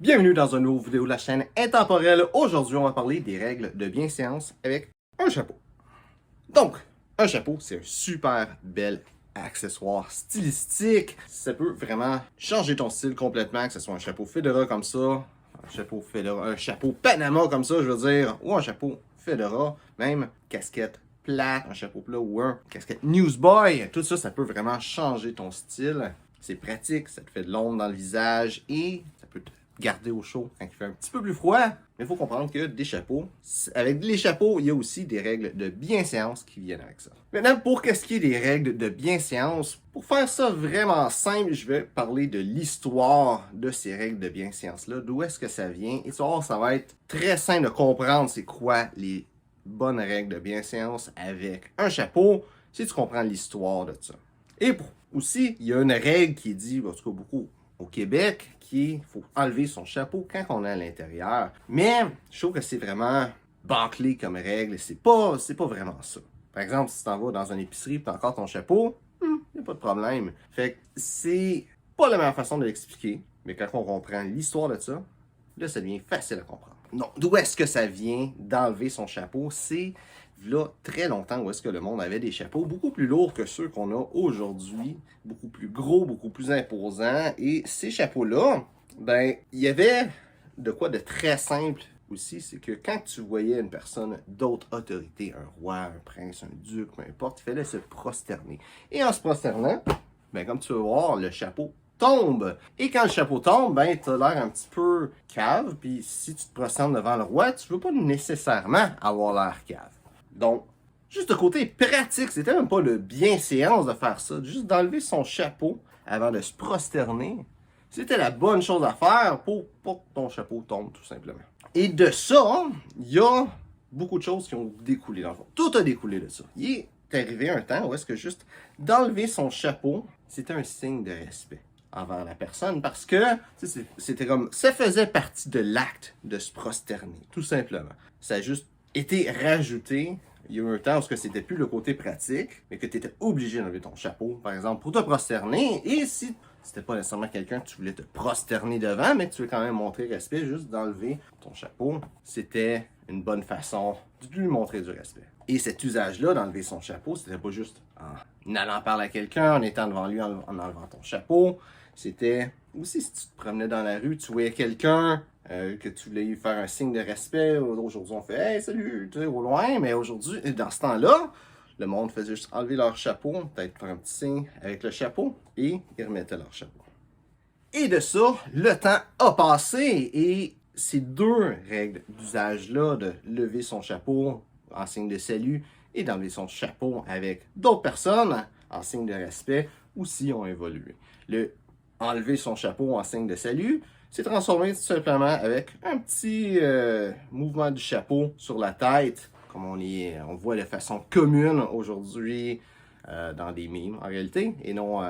Bienvenue dans une nouvelle vidéo de la chaîne Intemporelle. Aujourd'hui, on va parler des règles de bienséance avec un chapeau. Donc, un chapeau, c'est un super bel accessoire stylistique. Ça peut vraiment changer ton style complètement, que ce soit un chapeau Fedora comme ça, un chapeau Fedora, un chapeau Panama comme ça, je veux dire, ou un chapeau Fedora, même casquette plate, un chapeau plat ou un casquette Newsboy. Tout ça, ça peut vraiment changer ton style. C'est pratique, ça te fait de l'ombre dans le visage et ça peut te garder au chaud quand il fait un petit peu plus froid. Mais il faut comprendre que des chapeaux, avec les chapeaux, il y a aussi des règles de bienséance qui viennent avec ça. Maintenant, pour qu'est-ce qui est des règles de bienséance, pour faire ça vraiment simple, je vais parler de l'histoire de ces règles de bienséance-là, d'où est-ce que ça vient. Et ça va être très simple de comprendre c'est quoi les bonnes règles de bienséance avec un chapeau, si tu comprends l'histoire de ça. Et aussi, il y a une règle qui est dit, en tout cas beaucoup au Québec, qui est qu'il faut enlever son chapeau quand on est à l'intérieur. Mais je trouve que c'est vraiment bâclé comme règle. C'est pas vraiment ça. Par exemple, si tu t'en vas dans une épicerie et tu as encore ton chapeau, il n'y a pas de problème. Fait que c'est pas la meilleure façon de l'expliquer, mais quand on comprend l'histoire de ça, là, ça devient facile à comprendre. Donc, d'où est-ce que ça vient d'enlever son chapeau? C'est là très longtemps où est-ce que le monde avait des chapeaux beaucoup plus lourds que ceux qu'on a aujourd'hui, beaucoup plus gros, beaucoup plus imposants. Et ces chapeaux-là, ben, il y avait de quoi de très simple aussi, c'est que quand tu voyais une personne d'autre autorité, un roi, un prince, un duc, peu importe, il fallait se prosterner. Et en se prosternant, ben, comme tu vas voir, le chapeau tombe. Et quand le chapeau tombe, ben, t'as l'air un petit peu cave. Puis si tu te prosternes devant le roi, tu veux pas nécessairement avoir l'air cave. Donc, juste de côté pratique, c'était même pas le bienséance de faire ça. Juste d'enlever son chapeau avant de se prosterner, c'était la bonne chose à faire pour pas que ton chapeau tombe, tout simplement. Et de ça, il y a beaucoup de choses qui ont découlé dans le fond. Tout a découlé de ça. Il est arrivé un temps où est-ce que juste d'enlever son chapeau, c'était un signe de respect envers la personne parce que c'était comme ça faisait partie de l'acte de se prosterner, tout simplement. Ça a juste été rajouté. Il y a eu un temps où c'était plus le côté pratique, mais que tu étais obligé d'enlever ton chapeau, par exemple, pour te prosterner. Et si c'était pas nécessairement quelqu'un que tu voulais te prosterner devant, mais que tu veux quand même montrer respect, juste d'enlever ton chapeau, c'était une bonne façon de lui montrer du respect. Et cet usage-là d'enlever son chapeau, c'était pas juste en allant parler à quelqu'un, en étant devant lui, en enlevant ton chapeau. C'était aussi si tu te promenais dans la rue, tu voyais quelqu'un que tu voulais lui faire un signe de respect. Aujourd'hui, on fait « Hey, salut », tu sais, au loin. Mais aujourd'hui, dans ce temps-là, le monde faisait juste enlever leur chapeau, peut-être faire un petit signe avec le chapeau, et ils remettaient leur chapeau. Et de ça, le temps a passé, et ces deux règles d'usage-là, de lever son chapeau en signe de salut, et d'enlever son chapeau avec d'autres personnes en signe de respect, aussi ont évolué. Le enlever son chapeau en signe de salut, c'est transformé tout simplement avec un petit mouvement du chapeau sur la tête, comme on voit de façon commune aujourd'hui dans des mimes en réalité, et non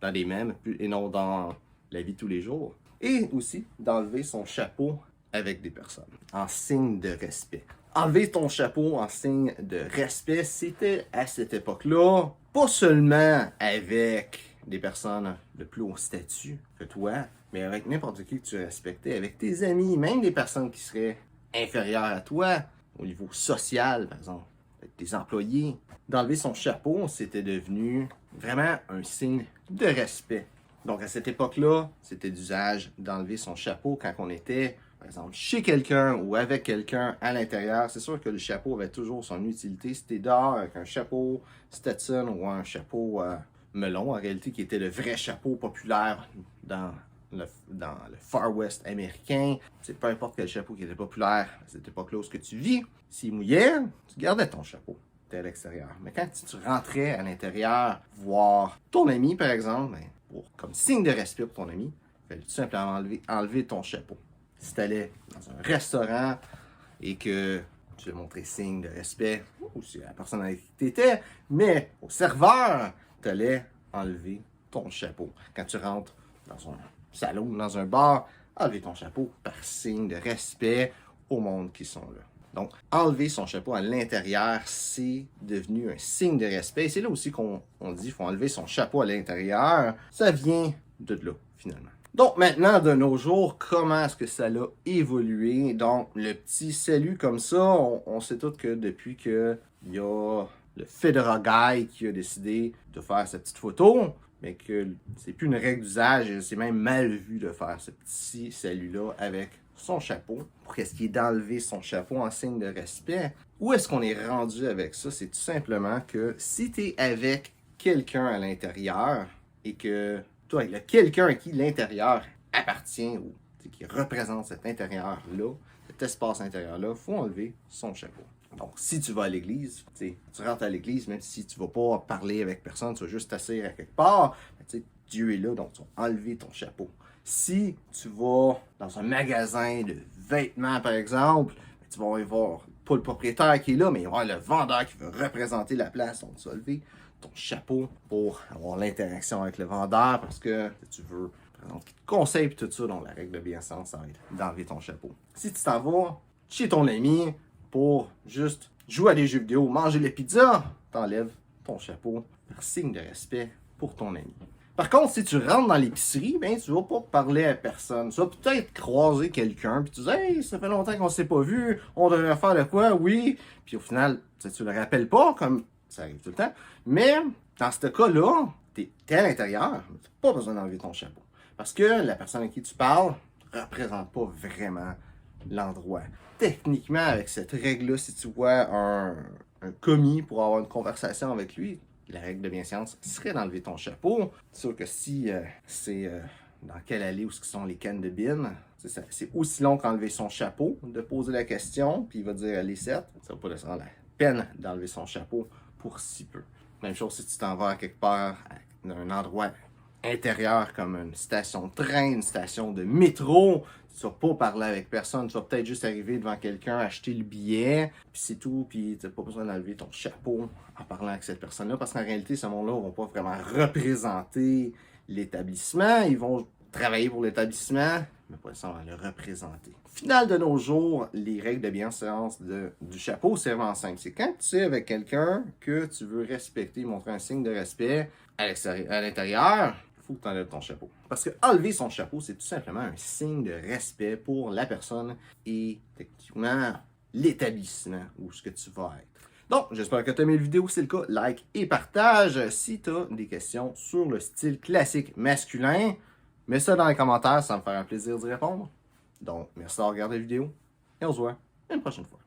dans des mèmes, et non dans la vie de tous les jours. Et aussi d'enlever son chapeau avec des personnes, en signe de respect. Enlever ton chapeau en signe de respect, c'était à cette époque-là, pas seulement avec des personnes de plus haut statut que toi, mais avec n'importe qui que tu respectais, avec tes amis, même des personnes qui seraient inférieures à toi, au niveau social, par exemple, avec tes employés. D'enlever son chapeau, c'était devenu vraiment un signe de respect. Donc à cette époque-là, c'était d'usage d'enlever son chapeau quand on était, par exemple, chez quelqu'un ou avec quelqu'un à l'intérieur. C'est sûr que le chapeau avait toujours son utilité. Si t'es dehors avec un chapeau Stetson ou un chapeau melon, en réalité, qui était le vrai chapeau populaire dans le Far West américain. C'est peu importe quel chapeau qui était populaire à cette époque-là où tu vis. S'il mouillait, tu gardais ton chapeau. Tu es à l'extérieur. Mais quand tu rentrais à l'intérieur voir ton ami, par exemple, ben, comme signe de respect pour ton ami, il fallait tout simplement enlever ton chapeau. Si tu allais dans un restaurant et que tu veux montrer signe de respect, ou si la personne avec qui tu étais, mais au serveur, tu allais enlever ton chapeau. Quand tu rentres dans un salon, dans un bar, enlever ton chapeau par signe de respect au monde qui sont là. Donc, enlever son chapeau à l'intérieur, c'est devenu un signe de respect. C'est là aussi qu'on dit qu'il faut enlever son chapeau à l'intérieur. Ça vient de là, finalement. Donc maintenant, de nos jours, comment est-ce que ça a évolué? Donc, le petit salut comme ça, on sait tous que depuis qu'il y a le Fedora Guy qui a décidé de faire sa petite photo, mais que c'est plus une règle d'usage, et c'est même mal vu de faire ce petit salut-là avec son chapeau, pour qu'est-ce qui est d'enlever son chapeau en signe de respect. Où est-ce qu'on est rendu avec ça? C'est tout simplement que si tu es avec quelqu'un à l'intérieur et que toi, il y a quelqu'un à qui l'intérieur appartient ou qui représente cet intérieur-là, cet espace intérieur-là, il faut enlever son chapeau. Donc, si tu vas à l'église, tu rentres à l'église, même si tu ne vas pas parler avec personne, tu vas juste t'asseoir à quelque part, Dieu est là, donc tu vas enlever ton chapeau. Si tu vas dans un magasin de vêtements, par exemple, tu vas y voir pas le propriétaire qui est là, mais il va y avoir le vendeur qui veut représenter la place, donc tu vas lever ton chapeau pour avoir l'interaction avec le vendeur parce que tu veux, par exemple, qu'il te conseille et tout ça, donc la règle de bienséance, ça va être d'enlever ton chapeau. Si tu t'en vas chez ton ami pour juste jouer à des jeux vidéo, manger les pizzas, t'enlèves ton chapeau par signe de respect pour ton ami. Par contre, si tu rentres dans l'épicerie, ben tu vas pas parler à personne. Tu vas peut-être croiser quelqu'un, puis tu dis « Hey, ça fait longtemps qu'on s'est pas vu, on devrait faire de quoi, oui. » Puis au final, tu le rappelles pas, comme ça arrive tout le temps. Mais dans ce cas-là, t'es à l'intérieur, tu n'as pas besoin d'enlever ton chapeau. Parce que la personne à qui tu parles ne représente pas vraiment l'endroit. Techniquement, avec cette règle-là, si tu vois un commis pour avoir une conversation avec lui, la règle de bienséance serait d'enlever ton chapeau. C'est sûr que si c'est dans quelle allée où sont les cannes de bin, c'est aussi long qu'enlever son chapeau, de poser la question, puis il va dire allez 7. Ça va pas laisser la peine d'enlever son chapeau pour si peu. Même chose si tu t'en vas à quelque part, à un endroit intérieur comme une station de train, une station de métro, tu vas pas parler avec personne, tu vas peut-être juste arriver devant quelqu'un, acheter le billet, puis c'est tout, puis tu n'as pas besoin d'enlever ton chapeau en parlant avec cette personne-là, parce qu'en réalité, ce monde-là ne va pas vraiment représenter l'établissement, ils vont travailler pour l'établissement, mais pas nécessairement le représenter. Au final de nos jours, les règles de bienséance du chapeau, c'est vraiment simple. C'est quand tu es avec quelqu'un que tu veux respecter, montrer un signe de respect à l'intérieur, il faut que tu enlèves ton chapeau. Parce que enlever son chapeau, c'est tout simplement un signe de respect pour la personne et techniquement l'établissement où ce que tu vas être. Donc, j'espère que tu as aimé la vidéo. Si c'est le cas, like et partage. Si tu as des questions sur le style classique masculin, mets ça dans les commentaires, ça me fera un plaisir d'y répondre. Donc, merci d'avoir regardé la vidéo et on se voit une prochaine fois.